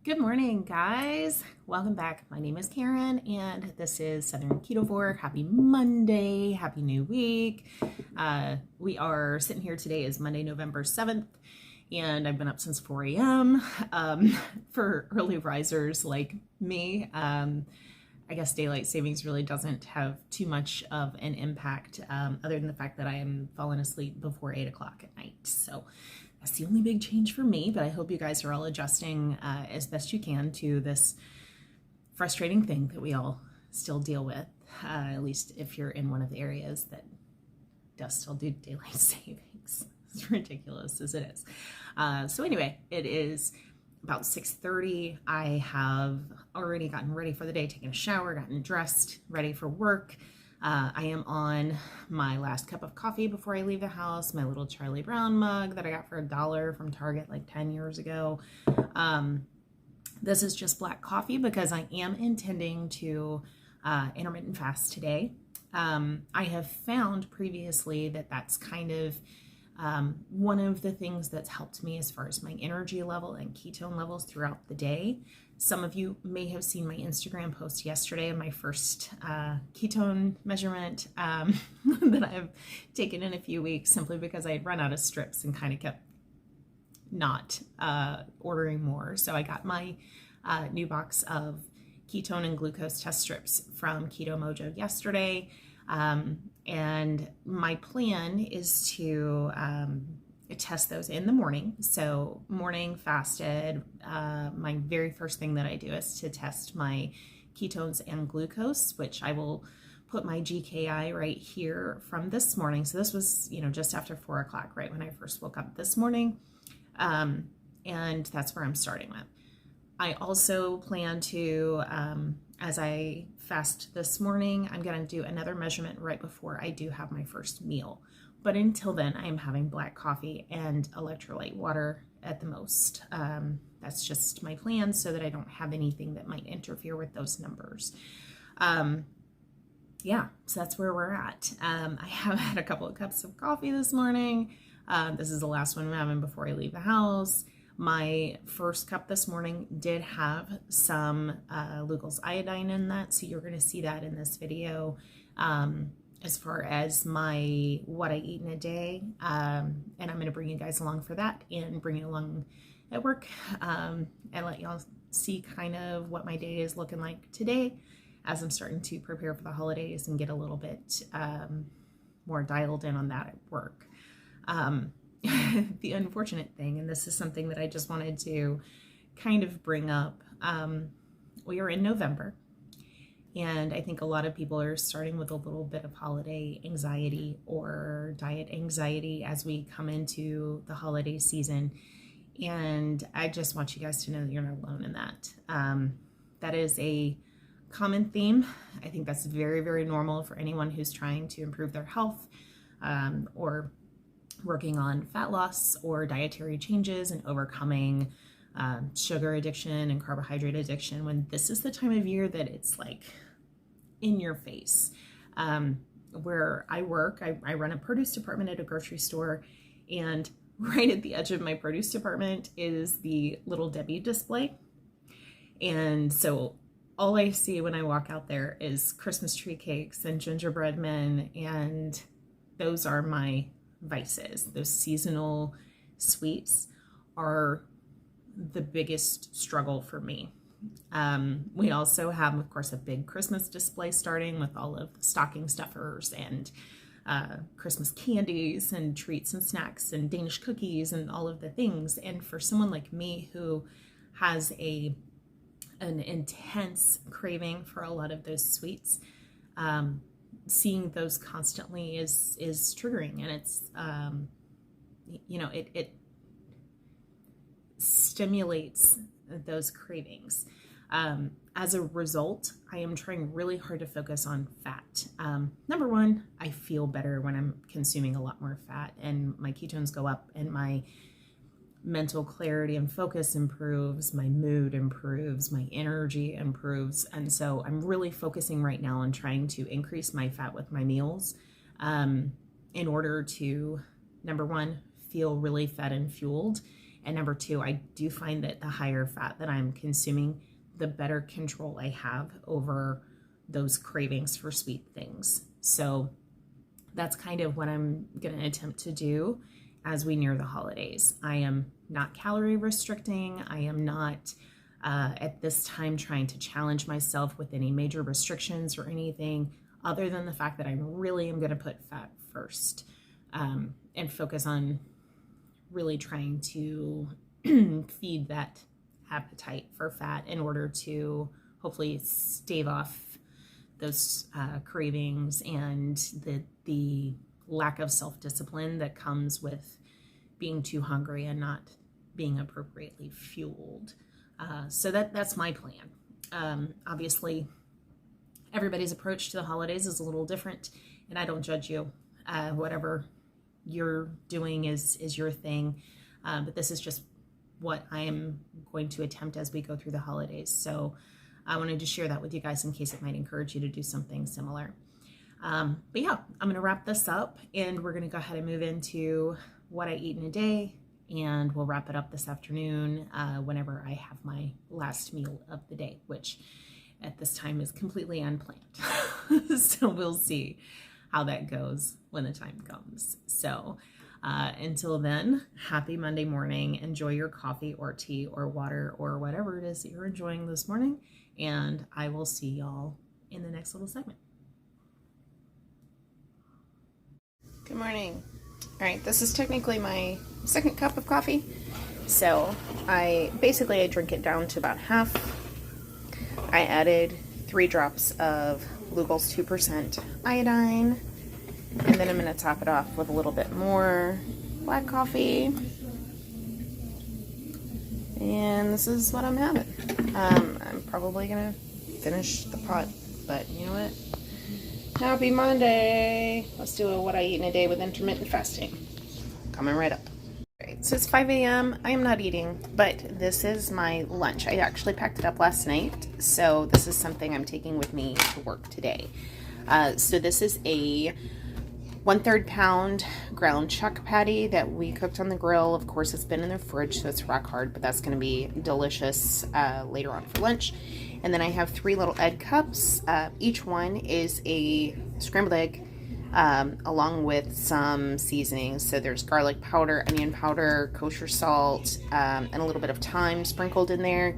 Good morning, guys. Welcome back. My name is Karen, and this is Southern Ketovore. Happy Monday. Happy new week. We are sitting here today is Monday, November 7th, and I've been up since 4 a.m. For early risers like me, I guess daylight savings really doesn't have too much of an impact other than the fact that I am falling asleep before 8 o'clock at night. So that's the only big change for me, but I hope you guys are all adjusting as best you can to this frustrating thing that we all still deal with, at least if you're in one of the areas that does still do daylight savings. It's ridiculous as it is. So anyway, it is about 6:30. I have already gotten ready for the day, taken a shower, gotten dressed, ready for work. I am on my last cup of coffee before I leave the house, my little Charlie Brown mug that I got for $1 from Target like 10 years ago. This is just black coffee because I am intending to intermittent fast today. I have found previously that that's kind of one of the things that's helped me as far as my energy level and ketone levels throughout the day. Some of you may have seen my Instagram post yesterday of my first ketone measurement that I've taken in a few weeks simply because I had run out of strips and kind of kept not ordering more. So I got my new box of ketone and glucose test strips from Keto Mojo yesterday. And my plan is to test those in the morning. So morning fasted, my very first thing that I do is to test my ketones and glucose, which I will put my GKI right here from this morning. So this was, just after 4 o'clock, right when I first woke up this morning. And that's where I'm starting with. I also plan to, as I fast this morning, I'm going to do another measurement right before I do have my first meal. But until then, I am having black coffee and electrolyte water at the most. That's just my plan so that I don't have anything that might interfere with those numbers. Yeah, so that's where we're at. I have had a couple of cups of coffee this morning. This is the last one I'm having before I leave the house. My first cup this morning did have some Lugol's iodine in that, so you're going to see that in this video as far as what I eat in a day, and I'm going to bring you guys along for that and bring you along at work and let y'all see kind of what my day is looking like today as I'm starting to prepare for the holidays and get a little bit more dialed in on that at work. The unfortunate thing, and this is something that I just wanted to kind of bring up, we are in November, and I think a lot of people are starting with a little bit of holiday anxiety or diet anxiety as we come into the holiday season, and I just want you guys to know that you're not alone in that. That is a common theme. I think that's very, very normal for anyone who's trying to improve their health or working on fat loss or dietary changes and overcoming sugar addiction and carbohydrate addiction, when this is the time of year that it's like in your face. Where I work, I run a produce department at a grocery store, and right at the edge of my produce department is the Little Debbie display. And so all I see when I walk out there is Christmas tree cakes and gingerbread men, and those are my vices. Those seasonal sweets are the biggest struggle for me. We also have, of course, a big Christmas display starting with all of the stocking stuffers and Christmas candies and treats and snacks and Danish cookies and all of the things. And for someone like me who has an intense craving for a lot of those sweets, seeing those constantly is triggering, and it's it stimulates those cravings. As a result, I am trying really hard to focus on fat. Number one, I feel better when I'm consuming a lot more fat, and my ketones go up, and my mental clarity and focus improves, my mood improves, my energy improves. And so I'm really focusing right now on trying to increase my fat with my meals in order to, number one, feel really fed and fueled, And number two, I do find that the higher fat that I'm consuming, the better control I have over those cravings for sweet things. So that's kind of what I'm going to attempt to do as we near the holidays. I am not calorie restricting. I am not at this time trying to challenge myself with any major restrictions or anything other than the fact that I really am going to put fat first and focus on really trying to feed that appetite for fat in order to hopefully stave off those cravings and the lack of self-discipline that comes with being too hungry and not being appropriately fueled. So that's my plan. Obviously, everybody's approach to the holidays is a little different, and I don't judge you. Whatever you're doing is your thing, but this is just what I am going to attempt as we go through the holidays. So I wanted to share that with you guys in case it might encourage you to do something similar. But yeah, I'm going to wrap this up, and we're going to go ahead and move into what I eat in a day, and we'll wrap it up this afternoon whenever I have my last meal of the day, which at this time is completely unplanned. So we'll see how that goes when the time comes. So until then, happy Monday morning. Enjoy your coffee or tea or water or whatever it is that you're enjoying this morning. And I will see y'all in the next little segment. Good morning. All right, this is technically my second cup of coffee. So I drink it down to about half. I added 3 drops of Lugol's 2% iodine, and then I'm going to top it off with a little bit more black coffee. And this is what I'm having. I'm probably going to finish the pot, but you know what? Happy Monday! Let's do a what I eat in a day with intermittent fasting. Coming right up. Alright, so it's 5 a.m. I am not eating, but this is my lunch. I actually packed it up last night, so this is something I'm taking with me to work today. So this is a 1/3 pound ground chuck patty that we cooked on the grill. Of course, it's been in the fridge, so it's rock hard, but that's going to be delicious later on for lunch. And then I have 3 little egg cups. Each one is a scrambled egg along with some seasonings. So there's garlic powder, onion powder, kosher salt, and a little bit of thyme sprinkled in there.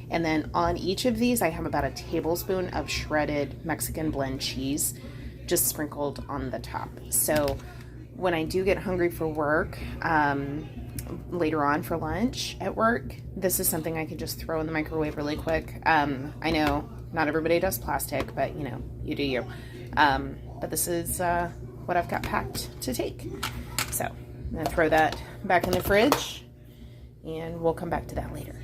And then on each of these, I have about a tablespoon of shredded Mexican blend cheese just sprinkled on the top. So when I do get hungry for work, later on for lunch at work, this is something I could just throw in the microwave really quick. I know not everybody does plastic, but you know, you do you. But this is what I've got packed to take. So I'm gonna throw that back in the fridge, and we'll come back to that later.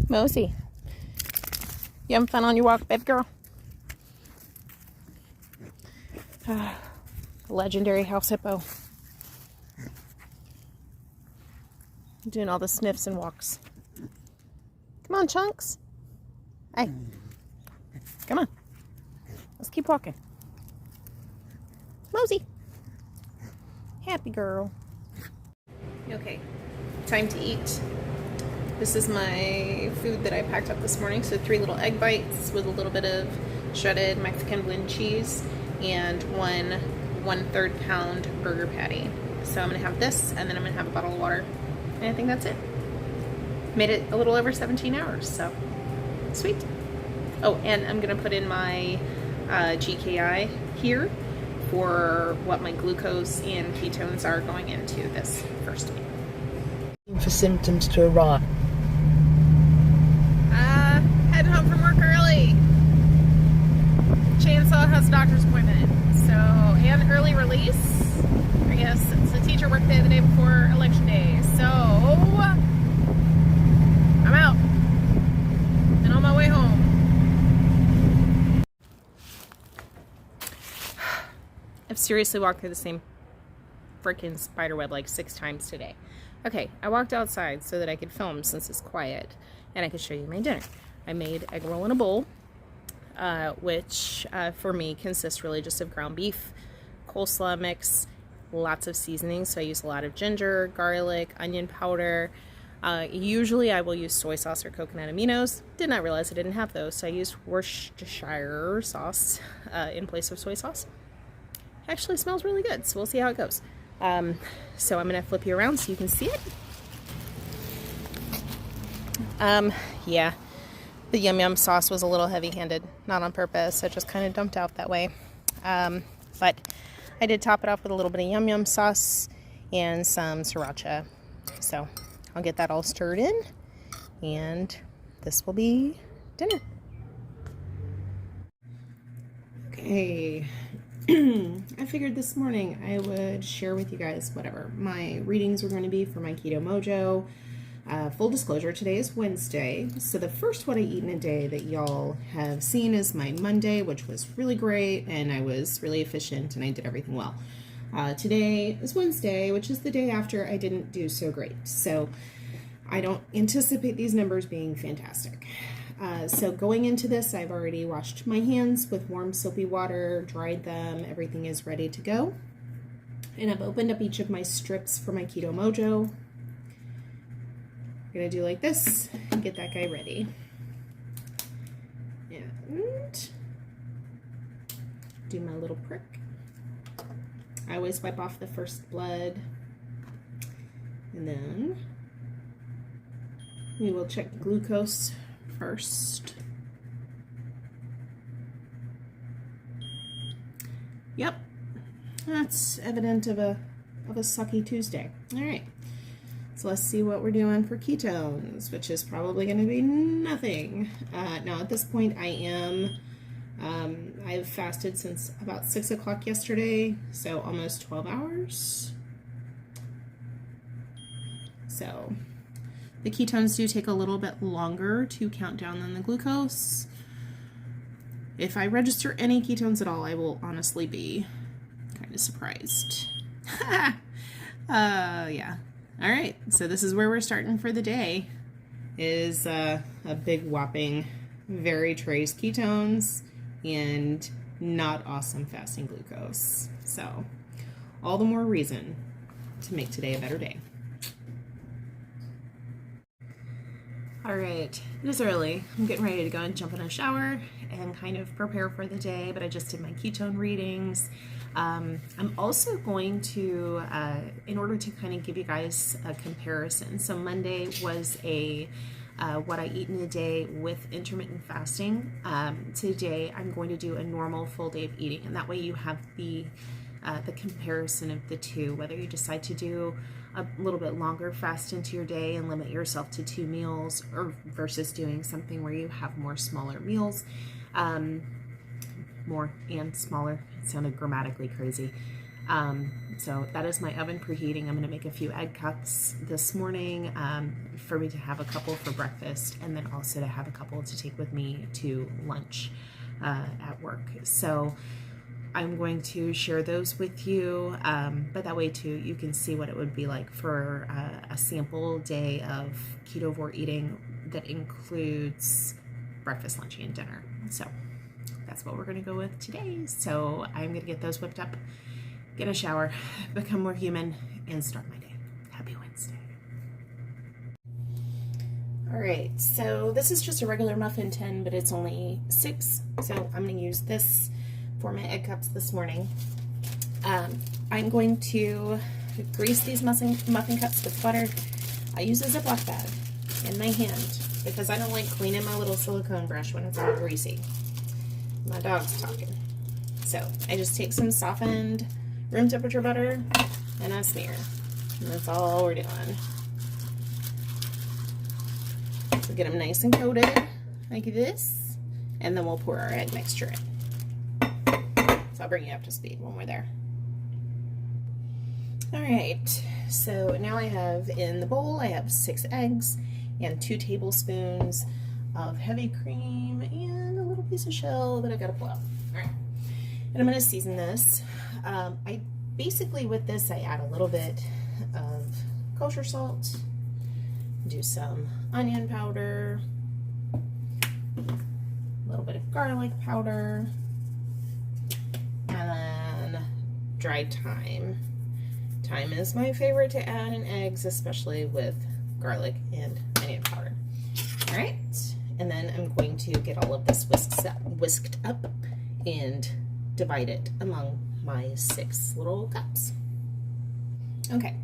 Mosey, you having fun on your walk, babe girl? Legendary house hippo. Doing all the sniffs and walks. Come on, Chunks. Hey. Come on. Let's keep walking. Mosey. Happy girl. Okay. Time to eat. This is my food that I packed up this morning. So 3 little egg bites with a little bit of shredded Mexican blend cheese and 1/3 pound burger patty. So I'm going to have this, and then I'm going to have a bottle of water. And I think that's it. Made it a little over 17 hours, so sweet. Oh, and I'm going to put in my GKI here for what my glucose and ketones are going into this first meal. For symptoms to arrive. Heading home from work early. Chainsaw has a doctor's appointment, so, and early release. I guess it's the teacher workday the day before election day. So I'm out and on my way home. I've seriously walked through the same freaking spider web like 6 times today. Okay, I walked outside so that I could film since it's quiet and I could show you my dinner. I made egg roll in a bowl, which for me consists really just of ground beef, coleslaw mix, lots of seasoning, so I use a lot of ginger, garlic, onion powder. Usually I will use soy sauce or coconut aminos. Did not realize I didn't have those, so I used Worcestershire sauce in place of soy sauce. Actually smells really good, so we'll see how it goes. So I'm gonna flip you around so you can see it. Yeah, the yum yum sauce was a little heavy-handed, not on purpose. I just kind of dumped out that way. But I did top it off with a little bit of yum yum sauce and some sriracha. So I'll get that all stirred in, and this will be dinner. Okay. I figured this morning I would share with you guys whatever my readings were going to be for my Keto Mojo. Full disclosure, today is Wednesday, so the first what I eat in a day that y'all have seen is my Monday, which was really great, and I was really efficient and I did everything well. Today is Wednesday, which is the day after I didn't do so great, so I don't anticipate these numbers being fantastic. So going into this, I've already washed my hands with warm soapy water, dried them, everything is ready to go. And I've opened up each of my strips for my Keto Mojo. I'm gonna do like this and get that guy ready. And do my little prick. I always wipe off the first blood. And then we will check glucose first. Yep, that's evident of a sucky Tuesday. All right, so let's see what we're doing for ketones, which is probably going to be nothing. Now at this point, I've fasted since about 6 o'clock yesterday, so almost 12 hours. So the ketones do take a little bit longer to count down than the glucose. If I register any ketones at all, I will honestly be kind of surprised. Yeah. All right, so this is where we're starting for the day, is a big whopping very trace ketones and not awesome fasting glucose. So all the more reason to make today a better day. All right, it is early. I'm getting ready to go and jump in a shower and kind of prepare for the day, but I just did my ketone readings. I'm also going to, in order to kind of give you guys a comparison, so Monday was what I eat in a day with intermittent fasting. Today I'm going to do a normal full day of eating, and that way you have the comparison of the two, whether you decide to do a little bit longer fast into your day and limit yourself to 2 meals, or versus doing something where you have more smaller meals. More and smaller. It sounded grammatically crazy. So that is my oven preheating. I'm going to make a few egg cups this morning for me to have a couple for breakfast, and then also to have a couple to take with me to lunch at work. So I'm going to share those with you, but that way too you can see what it would be like for a sample day of ketovore eating that includes breakfast, lunch, and dinner. So that's what we're going to go with today. So I'm going to get those whipped up, get a shower, become more human, and start my day. Happy Wednesday. All right, so this is just a regular muffin tin, but it's only 6. So I'm going to use this for my egg cups this morning. I'm going to grease these muffin cups with butter. I use a Ziploc bag in my hand because I don't like cleaning my little silicone brush when it's all greasy. My dog's talking. So I just take some softened room temperature butter and I smear. And that's all we're doing. So get them nice and coated like this, and then we'll pour our egg mixture in. So I'll bring you up to speed when we're there. All right, so now I have in the bowl, I have 6 eggs and 2 tablespoons of heavy cream and a little piece of shell that I gotta pull out. All right, and I'm gonna season this. I basically, with this, I add a little bit of kosher salt, do some onion powder, a little bit of garlic powder, and then dried thyme. Thyme is my favorite to add in eggs, especially with garlic and onion powder. All right, and then I'm going to get all of this whisked up and divide it among my 6 little cups. Okay,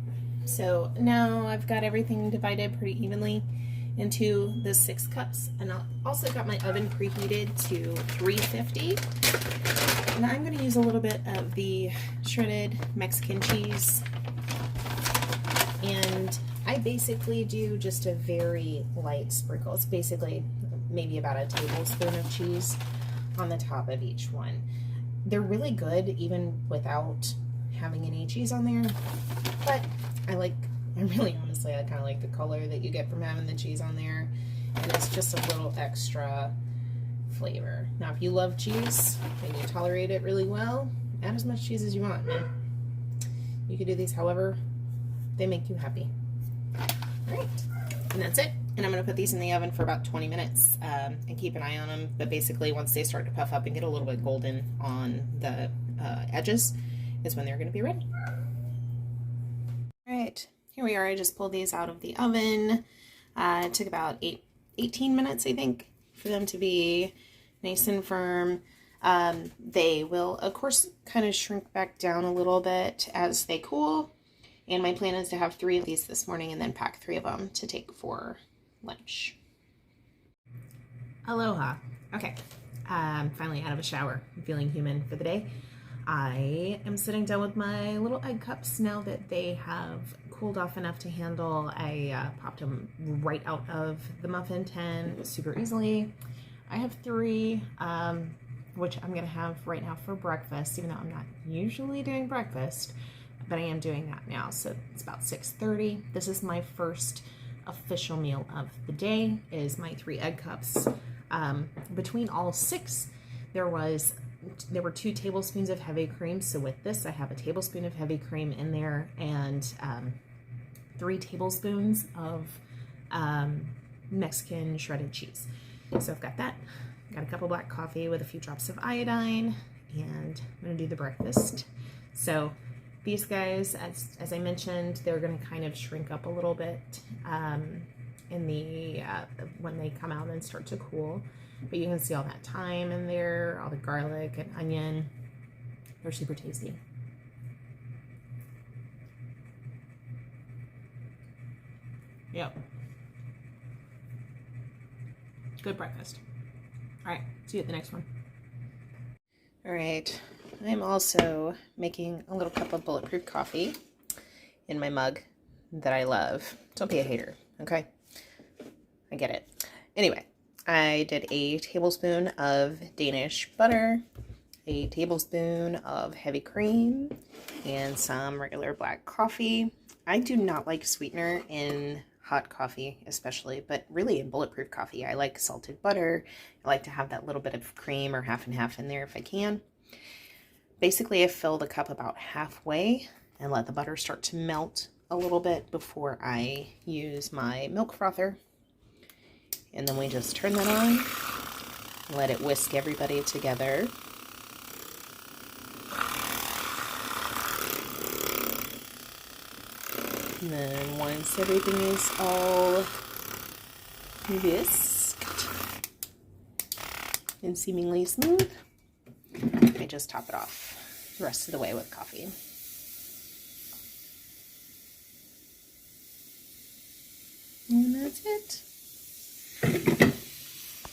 so now I've got everything divided pretty evenly into the 6 cups, and I also got my oven preheated to 350. And I'm going to use a little bit of the shredded Mexican cheese, and I basically do just a very light sprinkle. It's basically maybe about a tablespoon of cheese on the top of each one. They're really good even without having any cheese on there, but I really honestly, I kind of like the color that you get from having the cheese on there, and it's just a little extra flavor. Now, if you love cheese and you tolerate it really well, add as much cheese as you want, man. You can do these however they make you happy. All right, and that's it. And I'm going to put these in the oven for about 20 minutes and keep an eye on them. But basically, once they start to puff up and get a little bit golden on the edges, is when they're going to be ready. All right, here we are. I just pulled these out of the oven. It took about 18 minutes, I think, for them to be nice and firm. They will, of course, kind of shrink back down a little bit as they cool. And my plan is to have 3 of these this morning and then pack 3 of them to take for lunch. Aloha. Okay, I'm finally out of a shower. I'm feeling human for the day. I am sitting down with my little egg cups now that they have cooled off enough to handle. I popped them right out of the muffin tin super easily. I have 3, which I'm gonna have right now for breakfast, even though I'm not usually doing breakfast, but I am doing that now. So it's about 6:30. This is my first official meal of the day, is my 3 egg cups. Between all 6, there were 2 tablespoons of heavy cream. So with this, I have a tablespoon of heavy cream in there and 3 tablespoons of Mexican shredded cheese. So I've got that. Got a cup of black coffee with a few drops of iodine, and I'm gonna do the breakfast. So these guys, as I mentioned, they're gonna kind of shrink up a little bit in the when they come out and start to cool. But you can see all that thyme in there, all the garlic and onion. They're super tasty. Yep. Good breakfast. All right, see you at the next one. All right, I'm also making a little cup of bulletproof coffee in my mug that I love. Don't be a hater, okay? I get it. Anyway, I did a tablespoon of Danish butter, a tablespoon of heavy cream, and some regular black coffee. I do not like sweetener in hot coffee especially, but really in bulletproof coffee. I like salted butter. I like to have that little bit of cream or half and half in there if I can. Basically, I fill the cup about halfway and let the butter start to melt a little bit before I use my milk frother. And then we just turn that on, let it whisk everybody together. And then once everything is all whisked and seemingly smooth, I just top it off the rest of the way with coffee. And that's it.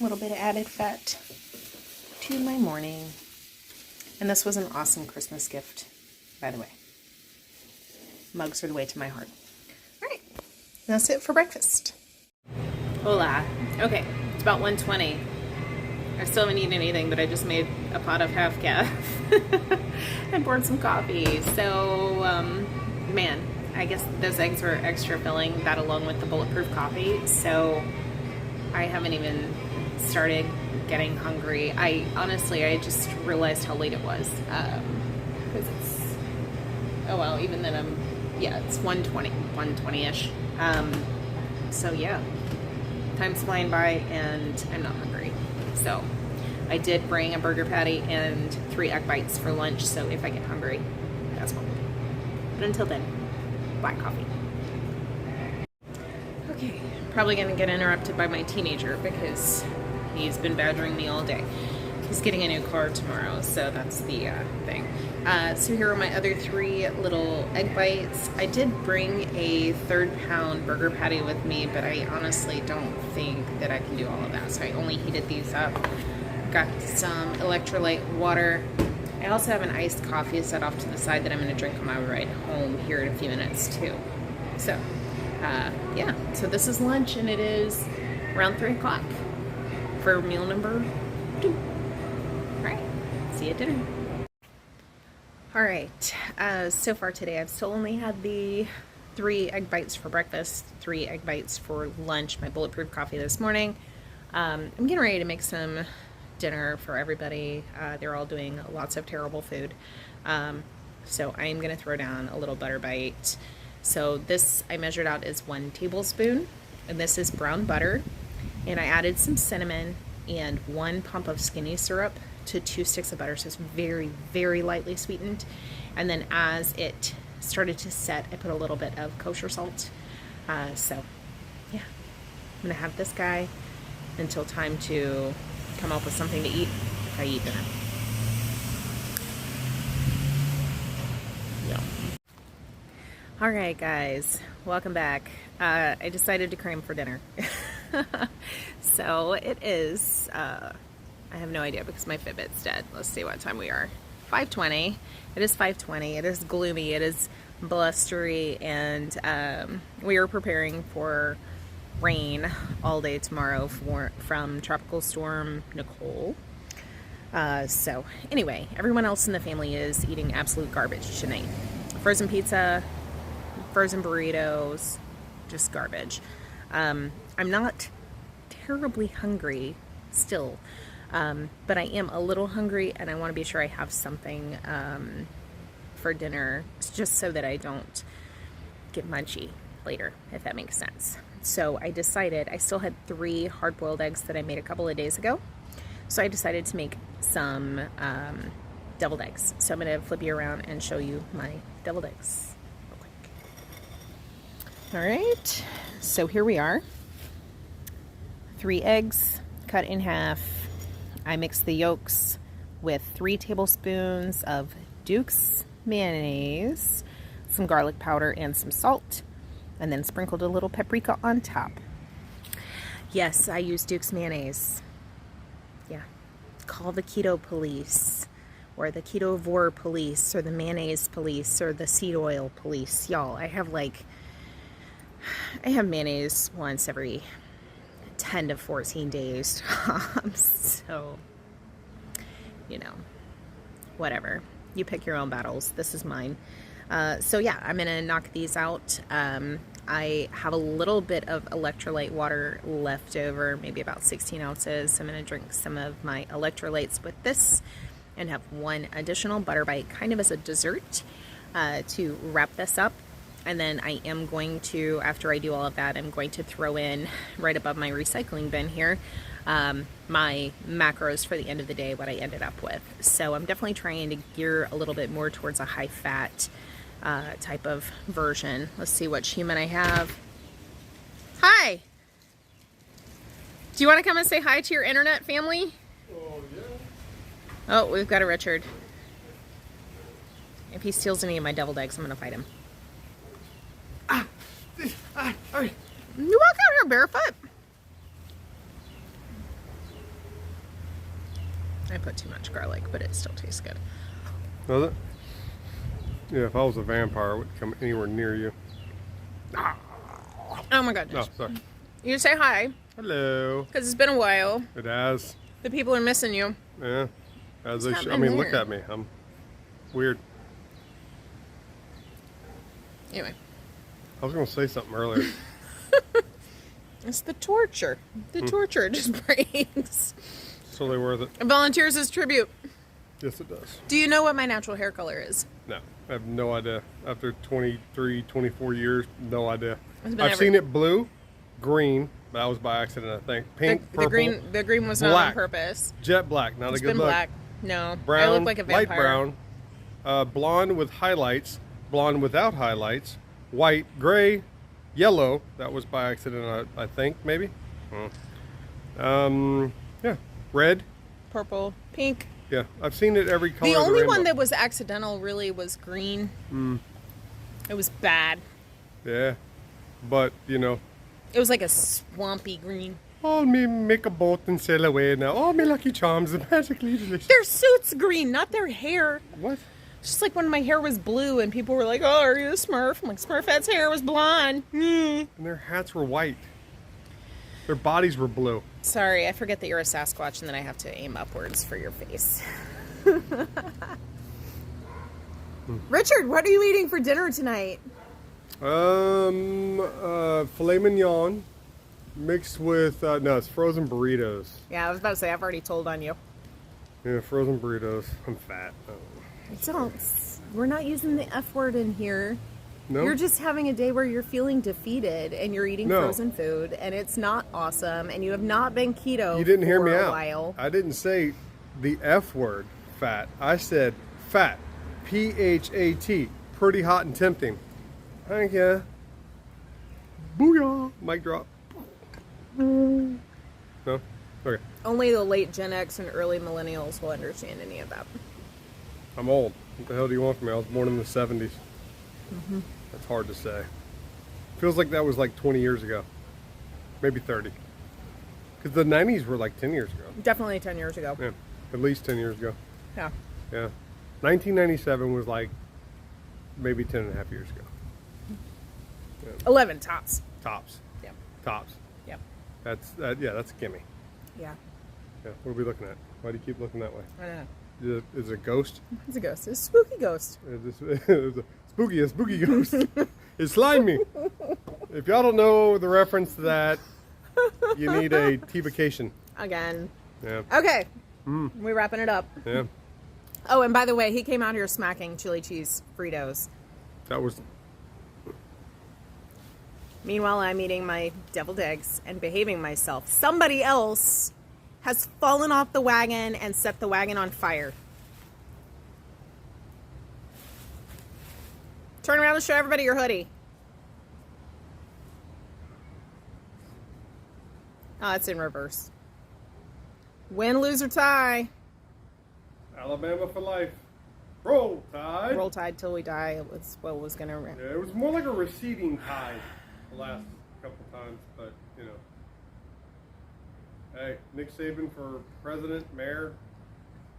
A little bit of added fat to my morning. And this was an awesome Christmas gift, by the way. Mugs are the way to my heart. All right, that's it for breakfast. Hola. Okay, it's about 1:20. I still haven't eaten anything, but I just made a pot of half calf and poured some coffee. So, man, I guess those eggs were extra filling, that along with the bulletproof coffee. So I haven't even started getting hungry. I just realized how late it was. Because it's, oh well, even then it's 1:20-ish. So yeah, time's flying by and I'm not hungry. So I did bring a burger patty and 3 egg bites for lunch. So if I get hungry, that's what we'll do. But until then, black coffee. Okay, probably gonna get interrupted by my teenager because he's been badgering me all day. He's getting a new car tomorrow, so that's the thing. So here are my other 3 little egg bites. I did bring a 1/3 pound burger patty with me, but I honestly don't think that I can do all of that, so I only heated these up. Got some electrolyte water. I also have an iced coffee set off to the side that I'm gonna drink on my ride home here in a few minutes too. So, yeah, so this is lunch and it is around 3 o'clock for meal number 2. All right, see you at dinner. All right, so far today I've still only had the 3 egg bites for breakfast, 3 egg bites for lunch, my bulletproof coffee this morning. I'm getting ready to make some dinner for everybody. They're all doing lots of terrible food. So I'm gonna throw down a little butter bite. So this I measured out as 1 tablespoon, and this is brown butter. And I added some cinnamon and 1 pump of skinny syrup to 2 sticks of butter, so it's very, very lightly sweetened. And then as it started to set, I put a little bit of kosher salt. So yeah, I'm gonna have this guy until time to come up with something to eat if I eat dinner. Yeah. All right, guys, welcome back. I decided to cram for dinner. So it is, I have no idea because my Fitbit's dead. Let's see what time we are. 5:20. It is 5:20. It is gloomy. It is blustery, and we are preparing for rain all day tomorrow from Tropical Storm Nicole. So anyway, everyone else in the family is eating absolute garbage tonight. Frozen pizza, frozen burritos, just garbage. I'm not terribly hungry still, but I am a little hungry, and I want to be sure I have something for dinner, just so that I don't get munchy later, if that makes sense. So I decided, I still had 3 hard-boiled eggs that I made a couple of days ago, so I decided to make some deviled eggs. So I'm going to flip you around and show you my deviled eggs real quick. All right, so here we are. 3 eggs cut in half. I mixed the yolks with 3 tablespoons of Duke's mayonnaise, some garlic powder, and some salt, and then sprinkled a little paprika on top. Yes, I use Duke's mayonnaise. Yeah. Call the keto police, or the ketovore police, or the mayonnaise police, or the seed oil police. Y'all, I have mayonnaise once every 10 to 14 days. So, you know, whatever. You pick your own battles. This is mine. So yeah, I'm gonna knock these out. I have a little bit of electrolyte water left over, maybe about 16 ounces. So I'm gonna drink some of my electrolytes with this and have 1 additional butter bite kind of as a dessert to wrap this up. And then I am going to, after I do all of that, I'm going to throw in right above my recycling bin here my macros for the end of the day, what I ended up with. So I'm definitely trying to gear a little bit more towards a high fat type of version. Let's see what human I have. Hi! Do you want to come and say hi to your internet family? Oh, yeah. Oh, we've got a Richard. If he steals any of my deviled eggs, I'm going to fight him. You walk out here barefoot. I put too much garlic, but it still tastes good. Does it? Yeah, if I was a vampire, I wouldn't come anywhere near you. Oh my goodness. Oh, sorry. You say hi. Hello. Because it's been a while. It has. The people are missing you. Yeah. As they I mean, look at me. I'm weird. Anyway. I was going to say something earlier. It's the torture. The torture it just brings. It's totally worth it. It volunteers as tribute. Yes, it does. Do you know what my natural hair color is? No. I have no idea. After 23, 24 years, no idea. I've seen it blue, green, but that was by accident, I think. Pink, purple, the green was not on purpose. Jet black, not it's a good look. Black. No. Brown, I look like a vampire. light brown, blonde with highlights, blonde without highlights, white, gray, yellow. That was by accident, I think, maybe. Yeah, red, purple, pink. Yeah, I've seen it every color. The only one that was accidental really was green. It was bad. Yeah, but you know, it was like a swampy green. Oh, me make a boat and sail away now. Oh, me Lucky Charms are magically delicious. Their suits green, not their hair. What? It's just like when my hair was blue and people were like, "Oh, are you a Smurf?" I'm like, Smurfette's hair was blonde. And their hats were white. Their bodies were blue. Sorry, I forget that you're a Sasquatch and then I have to aim upwards for your face. Richard, what are you eating for dinner tonight? Filet mignon mixed with, no, it's frozen burritos. Yeah, I was about to say, I've already told on you. Yeah, frozen burritos. I'm fat. We're not using the F word in here. No? You're just having a day where you're feeling defeated and you're eating frozen food and it's not awesome and you have not been keto You didn't hear me for a out. while. I didn't say the F word, fat. I said fat. P-H-A-T. Pretty hot and tempting. Thank ya. Booyah. Mic drop. No? Okay. Only the late Gen X and early millennials will understand any of that. I'm old. What the hell do you want from me? I was born in the 70s. That's hard to say. Feels like that was like 20 years ago. Maybe 30. Because the 90s were like 10 years ago. Definitely 10 years ago. Yeah. At least 10 years ago. Yeah. Yeah. 1997 was like maybe 10 and a half years ago. Yeah. 11 tops. Tops. Yep. Tops. Yep. That's a gimme. Yeah. Yeah. What are we looking at? Why do you keep looking that way? I don't know. Is it a ghost? It's a ghost. It's a spooky ghost. It's a spooky ghost. It's slimy. If y'all don't know the reference to that, you need a T-vacation. Again. Yeah. Okay. We're wrapping it up. Yeah. Oh, and by the way, he came out here smacking chili cheese Fritos. That was... Meanwhile, I'm eating my deviled eggs and behaving myself. Somebody else has fallen off the wagon and set the wagon on fire. Turn around and show everybody your hoodie. Oh, it's in reverse. Win, lose, or tie. Alabama for life. Roll Tide. Roll Tide till we die. It was what was going to... Yeah, it was more like a receding tide the last couple times, but, you know. Hey, Nick Saban for president, mayor,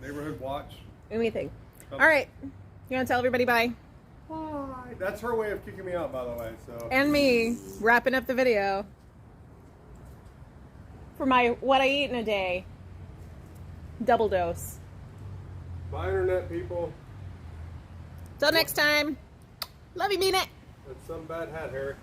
neighborhood watch. Anything. All right. You want to tell everybody bye? Bye. That's her way of kicking me out, by the way. So. And me wrapping up the video for my what I eat in a day. Double dose. Bye, internet people. Till next time. Love you, mean it. That's some bad hat, Harry.